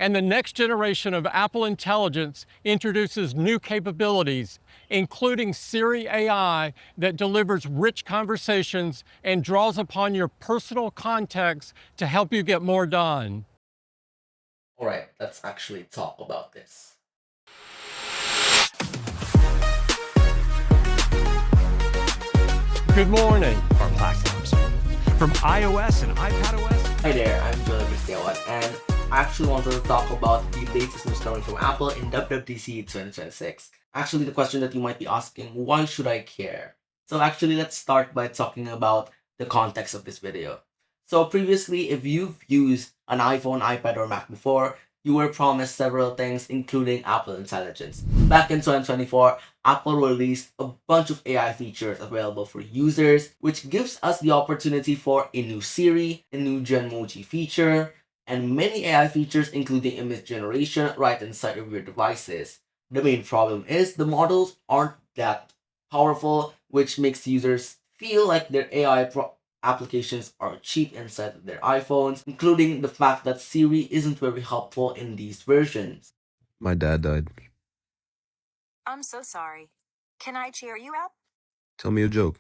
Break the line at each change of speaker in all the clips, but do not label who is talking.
And the next generation of Apple Intelligence introduces new capabilities, including Siri AI that delivers rich conversations and draws upon your personal context to help you get more done.
Alright, let's actually talk about this.
Good morning.
Our platforms. From iOS and iPadOS.
Hi there, I'm Kristiawan, and I actually wanted to talk about the latest news coming from Apple in WWDC 2026. Actually, the question that you might be asking, why should I care? So actually, let's start by talking about the context of this video. So previously, if you've used an iPhone, iPad, or Mac before, you were promised several things, including Apple Intelligence. Back in 2024, Apple released a bunch of AI features available for users, which gives us the opportunity for a new Siri, a new Genmoji feature, and many AI features including image generation right inside of your devices. The main problem is the models aren't that powerful, which makes users feel like their applications are cheap inside of their iPhones, including the fact that Siri isn't very helpful in these versions.
My dad died.
I'm so sorry. Can I cheer you up?
Tell me a joke.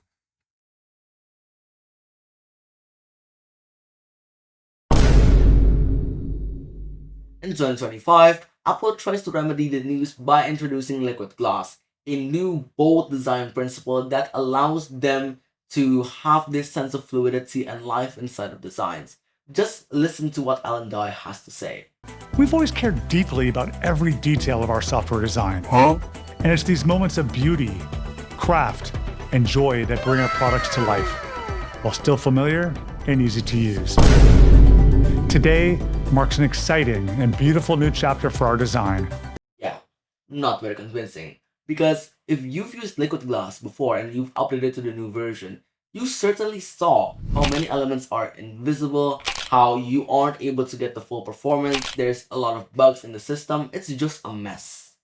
In 2025, Apple tries to remedy the news by introducing Liquid Glass, a new bold design principle that allows them to have this sense of fluidity and life inside of designs. Just listen to what Alan Dye has to say.
We've always cared deeply about every detail of our software design. And it's these moments of beauty, craft, and joy that bring our products to life, while still familiar and easy to use. Today marks an exciting and beautiful new chapter for our design.
Yeah, not very convincing. Because if you've used Liquid Glass before and you've updated to the new version, you certainly saw how many elements are invisible, how you aren't able to get the full performance, there's a lot of bugs in the system, it's just a mess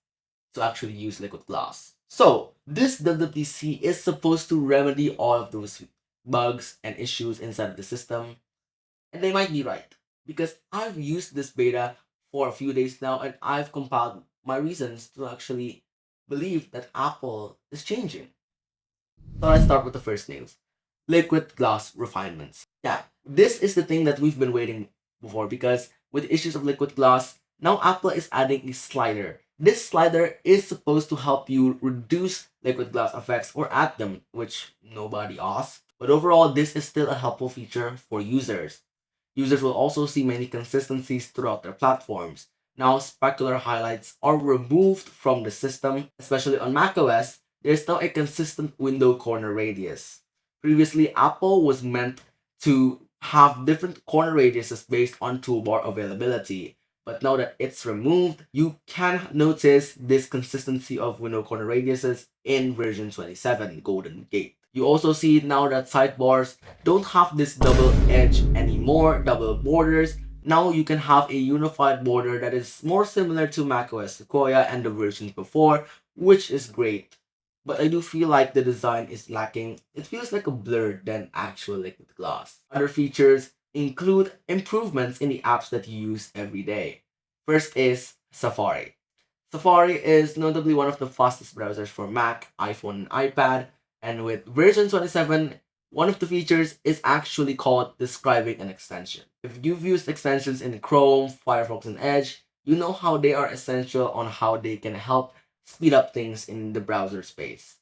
to actually use Liquid Glass. So, this WWDC is supposed to remedy all of those bugs and issues inside of the system, and they might be right. Because I've used this beta for a few days now and I've compiled my reasons to actually believe that Apple is changing. So let's start with the first news. Liquid Glass Refinements. Yeah, this is the thing that we've been waiting for because with issues of Liquid Glass, now Apple is adding a slider. This slider is supposed to help you reduce Liquid Glass effects or add them, which nobody asked. But overall, this is still a helpful feature for users. Users will also see many consistencies throughout their platforms. Now, specular highlights are removed from the system, especially on macOS. There's now a consistent window corner radius. Previously, Apple was meant to have different corner radiuses based on toolbar availability. But now that it's removed, you can notice this consistency of window corner radiuses in version 27, Golden Gate. You also see now that sidebars don't have this double edge anymore, double borders. Now you can have a unified border that is more similar to macOS Sequoia and the versions before, which is great. But I do feel like the design is lacking. It feels like a blur than actual Liquid Glass. Other features include improvements in the apps that you use every day. First is Safari. Safari is notably one of the fastest browsers for Mac, iPhone, and iPad. And with version 27, one of the features is actually called describing an extension. If you've used extensions in Chrome, Firefox, and Edge, you know how they are essential on how they can help speed up things in the browser space.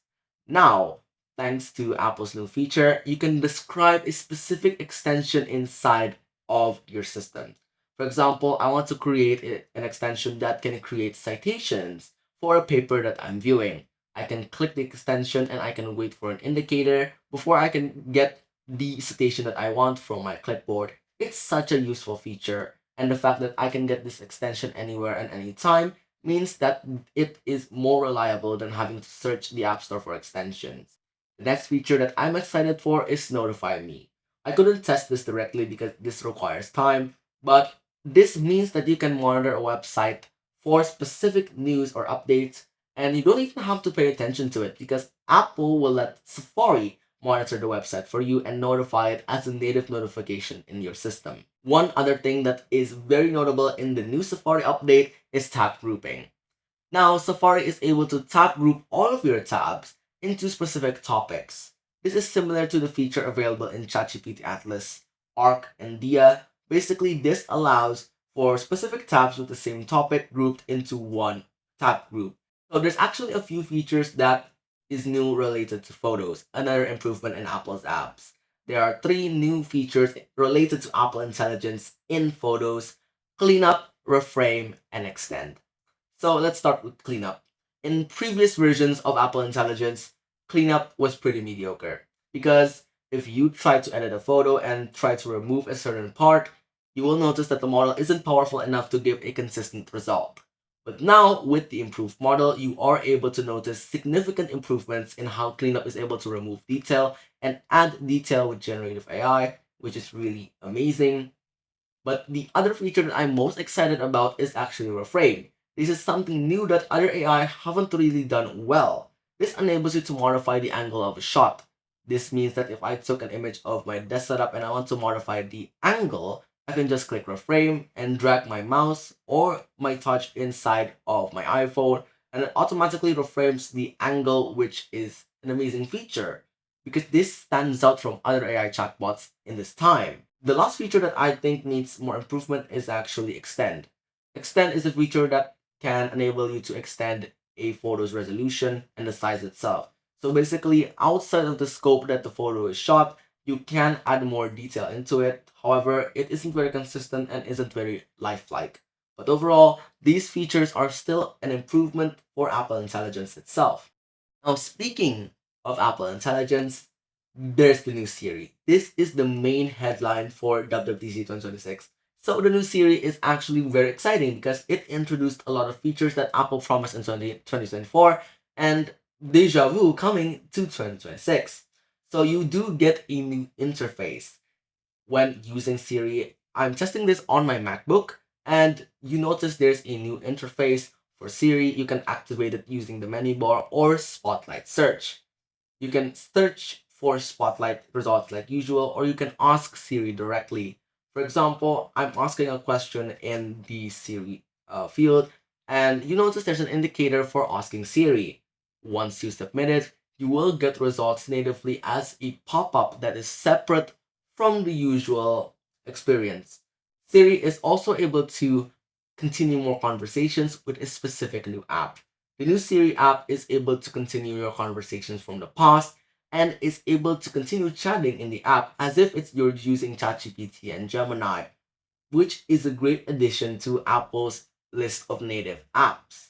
Now, thanks to Apple's new feature, you can describe a specific extension inside of your system. For example, I want to create an extension that can create citations for a paper that I'm viewing. I can click the extension and I can wait for an indicator before I can get the citation that I want from my clipboard. It's such a useful feature, and the fact that I can get this extension anywhere and anytime means that it is more reliable than having to search the App Store for extensions. The next feature that I'm excited for is Notify Me. I couldn't test this directly because this requires time, but this means that you can monitor a website for specific news or updates, and you don't even have to pay attention to it because Apple will let Safari monitor the website for you and notify it as a native notification in your system. One other thing that is very notable in the new Safari update is tab grouping. Now, Safari is able to tab group all of your tabs into specific topics. This is similar to the feature available in ChatGPT Atlas, Arc, and Dia. Basically, this allows for specific tabs with the same topic grouped into one tab group. So there's actually a few features that is new related to photos, another improvement in Apple's apps. There are 3 new features related to Apple Intelligence in photos: cleanup, reframe, and extend. So let's start with cleanup. In previous versions of Apple Intelligence, cleanup was pretty mediocre because if you try to edit a photo and try to remove a certain part, you will notice that the model isn't powerful enough to give a consistent result. But now, with the improved model, you are able to notice significant improvements in how cleanup is able to remove detail and add detail with generative AI, which is really amazing. But the other feature that I'm most excited about is actually Reframe. This is something new that other AI haven't really done well. This enables you to modify the angle of a shot. This means that if I took an image of my desk setup and I want to modify the angle, I can just click Reframe and drag my mouse or my touch inside of my iPhone, and it automatically reframes the angle, which is an amazing feature because this stands out from other AI chatbots in this time. The last feature that I think needs more improvement is actually extend. Extend is a feature that can enable you to extend a photo's resolution and the size itself. So basically, outside of the scope that the photo is shot, you can add more detail into it. However, it isn't very consistent and isn't very lifelike. But overall, these features are still an improvement for Apple Intelligence itself. Now, speaking of Apple Intelligence, there's the new Siri. This is the main headline for WWDC 2026. So the new Siri is actually very exciting because it introduced a lot of features that Apple promised in 2024 and deja vu coming to 2026. So you do get a new interface when using Siri. I'm testing this on my MacBook, and you notice there's a new interface for Siri. You can activate it using the menu bar or Spotlight search. You can search for Spotlight results like usual, or you can ask Siri directly. For example, I'm asking a question in the Siri field, and you notice there's an indicator for asking Siri. Once you submit it, you will get results natively as a pop-up that is separate from the usual experience. Siri is also able to continue more conversations with a specific new app. The new Siri app is able to continue your conversations from the past and is able to continue chatting in the app as if you're using ChatGPT and Gemini, which is a great addition to Apple's list of native apps.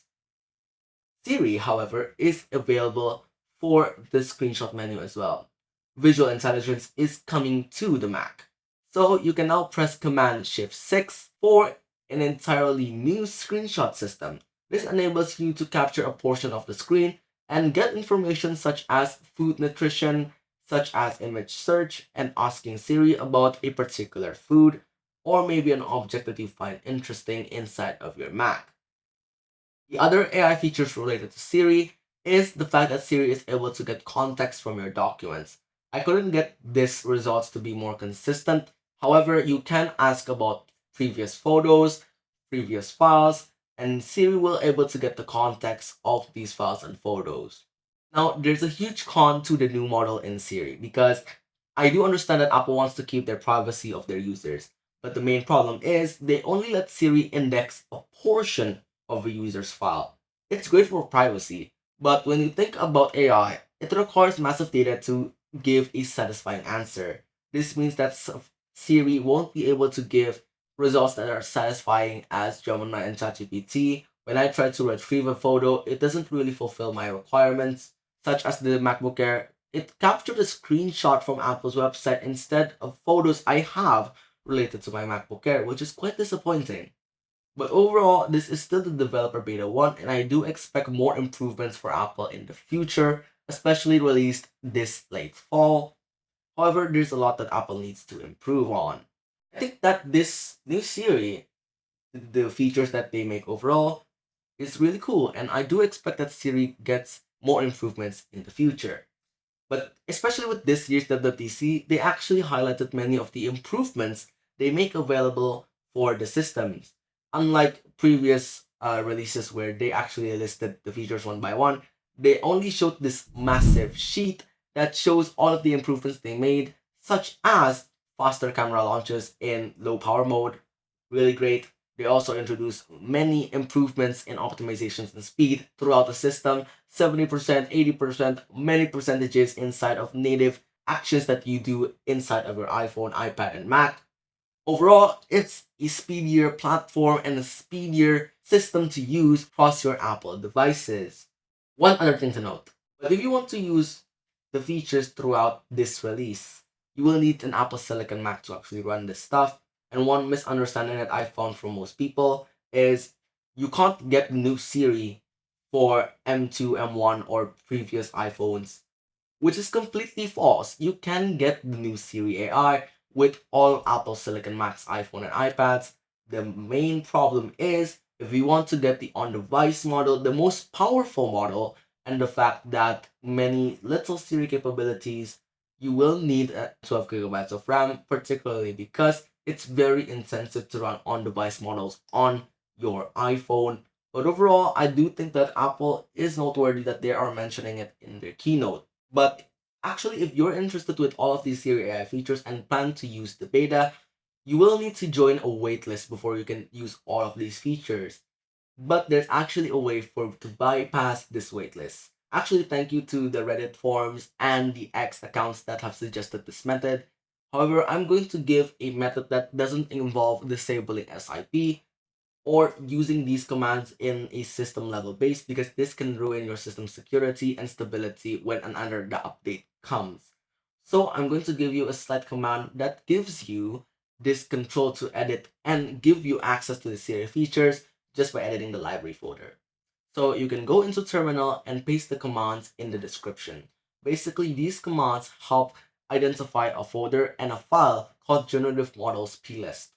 Siri, however, is available for the screenshot menu as well. Visual Intelligence is coming to the Mac. So you can now press Command Shift 6 for an entirely new screenshot system. This enables you to capture a portion of the screen and get information such as food nutrition, such as image search, and asking Siri about a particular food, or maybe an object that you find interesting inside of your Mac. The other AI features related to Siri is the fact that Siri is able to get context from your documents. I couldn't get these results to be more consistent. However, you can ask about previous photos, previous files, and Siri will able to get the context of these files and photos. Now, there's a huge con to the new model in Siri because I do understand that Apple wants to keep their privacy of their users, but the main problem is they only let Siri index a portion of a user's file. It's great for privacy, but when you think about AI, it requires massive data to give a satisfying answer. This means that Siri won't be able to give results that are satisfying as Gemini and ChatGPT. When I try to retrieve a photo, it doesn't really fulfill my requirements, such as the MacBook Air. It captured a screenshot from Apple's website instead of photos I have related to my MacBook Air, which is quite disappointing. But overall, this is still the developer beta 1, and I do expect more improvements for Apple in the future, especially released this late fall. However, there's a lot that Apple needs to improve on. I think that this new Siri, the features that they make overall, is really cool, and I do expect that Siri gets more improvements in the future. But especially with this year's WWDC, they actually highlighted many of the improvements they make available for the systems. Unlike previous releases where they actually listed the features one by one, they only showed this massive sheet that shows all of the improvements they made, such as faster camera launches in low power mode, really great. They also introduced many improvements in optimizations and speed throughout the system, 70%, 80%, many percentages inside of native actions that you do inside of your iPhone, iPad, and Mac. Overall, it's a speedier platform and a speedier system to use across your Apple devices. One other thing to note, but if you want to use the features throughout this release, you will need an Apple Silicon Mac to actually run this stuff. And one misunderstanding that I found from most people is you can't get new Siri for M2, M1, or previous iPhones, which is completely false. You can get the new Siri AI with all Apple Silicon Macs, iPhone, and iPads. The main problem is if you want to get the on-device model, the most powerful model, and the fact that many little Siri capabilities, you will need 12 gigabytes of RAM, particularly because it's very intensive to run on-device models on your iPhone. But overall, I do think that Apple is noteworthy that they are mentioning it in their keynote. But actually, if you're interested with all of these Siri AI features and plan to use the beta, you will need to join a waitlist before you can use all of these features. But there's actually a way to bypass this waitlist. Actually, thank you to the Reddit forums and the X accounts that have suggested this method. However, I'm going to give a method that doesn't involve disabling SIP or using these commands in a system level base, because this can ruin your system security and stability when another update comes. So I'm going to give you a slight command that gives you this control to edit and give you access to the Siri features just by editing the library folder. So you can go into terminal and paste the commands in the description. Basically, these commands help identify a folder and a file called GenerativeModels.plist.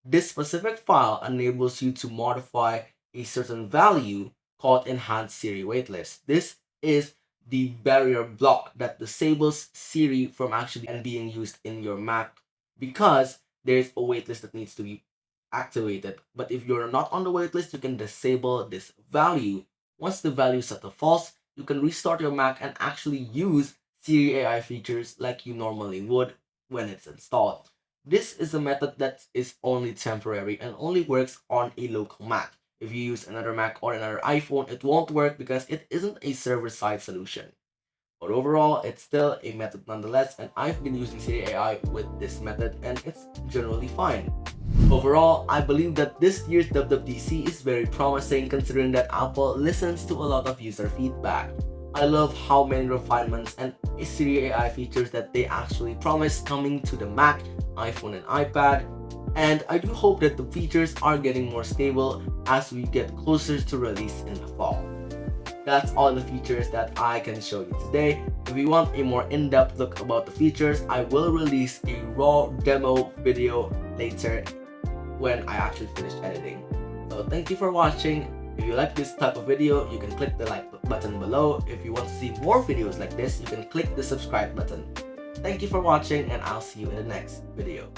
This specific file enables you to modify a certain value called EnhancedSiriWaitlist. This is the barrier block that disables Siri from actually being used in your Mac, because there's a waitlist that needs to be activated. But if you're not on the waitlist, you can disable this value. Once the value is set to false, you can restart your Mac and actually use Siri AI features like you normally would when it's installed. This is a method that is only temporary and only works on a local Mac. If you use another Mac or another iPhone, it won't work because it isn't a server-side solution. But overall, it's still a method nonetheless, and I've been using Siri AI with this method and it's generally fine. Overall, I believe that this year's WWDC is very promising considering that Apple listens to a lot of user feedback. I love how many refinements and Siri AI features that they actually promise coming to the Mac, iPhone, and iPad, and I do hope that the features are getting more stable as we get closer to release in the fall. That's all the features that I can show you today. If you want a more in-depth look about the features, I will release a raw demo video later when I actually finish editing. So thank you for watching. If you like this type of video, you can click the like button below. If you want to see more videos like this, you can click the subscribe button. Thank you for watching, and I'll see you in the next video.